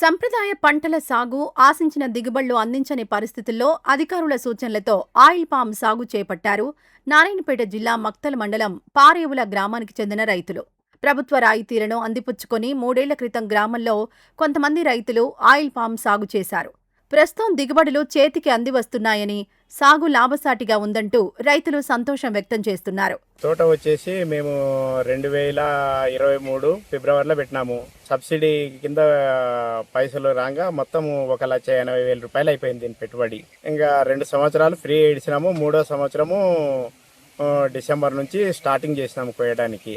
సంప్రదాయ పంటల సాగు ఆశించిన దిగుబడులు అందించని పరిస్థితుల్లో అధికారుల సూచనలతో ఆయిల్ పామ్ సాగు చేపట్టారు నారాయణపేట జిల్లా మక్తల్ మండలం పారేవుల గ్రామానికి చెందిన రైతులు. ప్రభుత్వ రాయితీలను అందిపుచ్చుకొని 3 ఏళ్ల క్రితం గ్రామంలో కొంతమంది రైతులు ఆయిల్ పామ్ సాగు చేశారు. ప్రస్తుతం దిగుబడులు చేతికి అందివస్తున్నాయని, సాగు లాభసాటిగా ఉందంటూ రైతులు సంతోషం వ్యక్తం చేస్తున్నారు. తోట వచ్చేసి మేము 2023 ఫిబ్రవరిలో పెట్టినాము. సబ్సిడీ కింద పైసలు రాగా మొత్తం 1,80,000 రూపాయలు అయిపోయింది దీని పెట్టుబడి. ఇంకా 2 సంవత్సరాలు ఫ్రీ ఇడిచినాము. 3వ సంవత్సరము డిసెంబర్ నుంచి స్టార్టింగ్ చేసినాము కోయడానికి.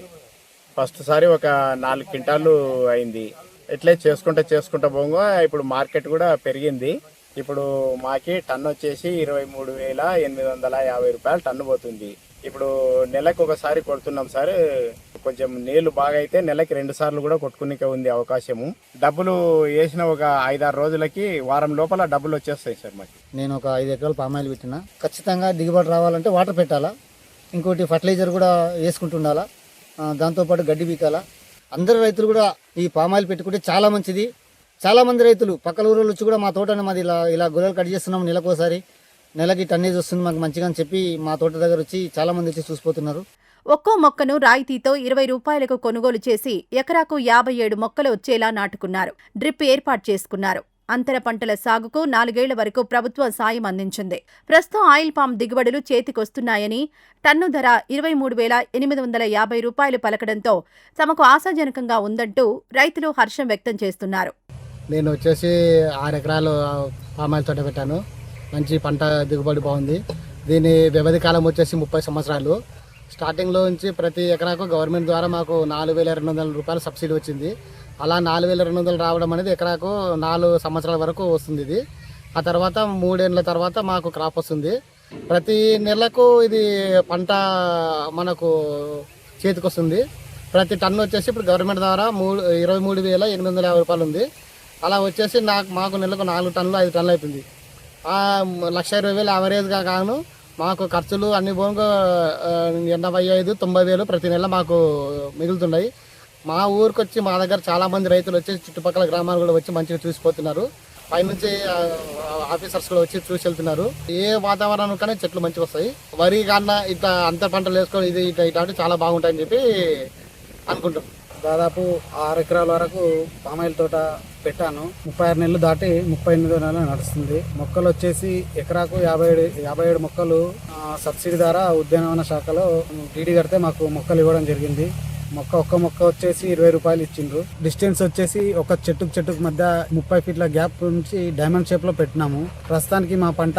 ఫస్ట్ సారి ఒక 4 క్వింటాలు అయింది. ఇట్లే చేసుకుంటా పోగా ఇప్పుడు మార్కెట్ కూడా పెరిగింది. ఇప్పుడు మాకి టన్ను వచ్చేసి 23,850 రూపాయలు టన్ను పోతుంది. ఇప్పుడు నెలకు ఒకసారి కొడుతున్నాం సార్. కొంచెం నీళ్లు బాగా అయితే నెలకి 2 సార్లు కూడా కొట్టుకునే ఉంది అవకాశము. డబ్బులు వేసిన ఒక 5-6 రోజులకి వారం లోపల డబ్బులు వచ్చేస్తాయి సార్ మాకు. నేను ఒక 5 ఎకరాలు పామాయిల్ పెట్టినా. ఖచ్చితంగా దిగుబడి రావాలంటే వాటర్ పెట్టాలా, ఇంకోటి ఫర్టిలైజర్ కూడా వేసుకుంటుండాలా, దాంతోపాటు గడ్డి బీకాలా. అందరు రైతులు కూడా ఈ పామాయిల్ పెట్టుకుంటే చాలా మంచిది. చాలా మంది రైతులు పక్కల ఊళ్ళో వచ్చి కూడా మా తోటని మాది ఇలా గొర్రెలు కట్ చేస్తున్నాం, నెలకోసారి నెలకి టన్నేజ్ వస్తుంది మాకు మంచిగా అని చెప్పి మా తోట దగ్గర వచ్చి చాలా మంది వచ్చి చూసిపోతున్నారు. ఒక్కో మొక్కను రాయితీతో 20 రూపాయలకు కొనుగోలు చేసి ఎకరాకు 57 మొక్కలు వచ్చేలా నాటుకున్నారు. డ్రిప్ ఏర్పాటు చేసుకున్నారు. అంతర పంటల సాగుకు 4 ఏళ్ల వరకు ప్రభుత్వం సాయం అందించింది. ప్రస్తుతం ఆయిల్ పామ్ దిగుబడులు చేతికొస్తున్నాయని, టన్ను ధర 23,850 రూపాయలు పలకడంతో తమకు ఆశాజనకంగా ఉందంటూ రైతులు హర్షం వ్యక్తం చేస్తున్నారు. నేను వచ్చేసి 6 ఎకరాలు పామాయిల్ తోట పెట్టాను. మంచి పంట దిగుబడి బాగుంది. దీని వ్యవధి కాలం వచ్చేసి 30 సంవత్సరాలు. స్టార్టింగ్లో నుంచి ప్రతి ఎకరాకు గవర్నమెంట్ ద్వారా మాకు 4,200 రూపాయలు సబ్సిడీ వచ్చింది. అలా 4,200 రావడం అనేది ఎకరాకు 4 సంవత్సరాల వరకు వస్తుంది. ఇది ఆ తర్వాత 3 ఏళ్ళ తర్వాత మాకు క్రాప్ వస్తుంది. ప్రతి నెలకు ఇది పంట మనకు చేతికి వస్తుంది. ప్రతి టన్ను వచ్చేసి ఇప్పుడు గవర్నమెంట్ ద్వారా 23,850 రూపాయలు ఉంది. అలా వచ్చేసి మాకు నెలకు 4 టన్నులు 5 టన్నులు అవుతుంది. 1,20,000 యావరేజ్గా కాను మాకు ఖర్చులు అన్ని పోగా 85,000-90,000 ప్రతి నెల మాకు మిగులుతున్నాయి. మా ఊరికి వచ్చి మా దగ్గర చాలా మంది రైతులు వచ్చి చుట్టుపక్కల గ్రామాలు కూడా వచ్చి మంచిగా చూసిపోతున్నారు. పైనుంచి ఆఫీసర్స్ కూడా వచ్చి చూసి వెళ్తున్నారు. ఏ వాతావరణం కానీ చెట్లు మంచిగా వస్తాయి. వరి కన్నా ఇట్లా అంతర్ పంటలు వేసుకోవడం ఇది ఇట్లాంటివి చాలా బాగుంటాయని చెప్పి అనుకుంటాం. దాదాపు 6 ఎకరాల వరకు పామాయిల్ తోట పెట్టాను. 36 నెలలు దాటి 38 నెలలు నడుస్తుంది. మొక్కలు వచ్చేసి ఎకరాకు 57 మొక్కలు సబ్సిడీ ద్వారా ఉద్యానవన శాఖలో డీడీ కడితే మాకు మొక్కలు ఇవ్వడం జరిగింది. ఒక్క మొక్క వచ్చేసి 20 రూపాయలు ఇచ్చిండ్రు. డిస్టెన్స్ వచ్చేసి ఒక చెట్టుకు మధ్య 30 ఫీట్ల గ్యాప్ నుంచి డైమండ్ షేప్ లో పెట్టినాము. ప్రస్తుతానికి మా పంట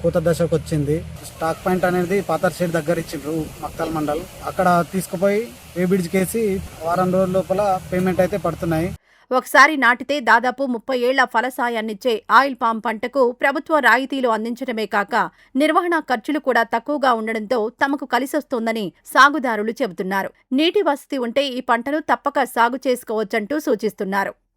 కోత దశకు వచ్చింది. స్టాక్ పాయింట్ అనేది పాతర్ షేడ్ దగ్గర ఇచ్చిండ్రు మక్తల్ మండల్. అక్కడ తీసుకుపోయి వేబిడ్జ్కి వేసి వారం రోజుల లోపల పేమెంట్ అయితే పడుతున్నాయి. ఒకసారి నాటితే దాదాపు 30 ఏళ్ల ఫలసాయాన్నిచ్చే ఆయిల్ పామ్ పంటకు ప్రభుత్వ రాయితీలు అందించడమే కాక నిర్వహణ ఖర్చులు కూడా తక్కువగా ఉండడంతో తమకు కలిసొస్తోందని సాగుదారులు చెబుతున్నారు. నీటి వసతి ఉంటే ఈ పంటను తప్పక సాగు చేసుకోవచ్చంటూ సూచిస్తున్నారు.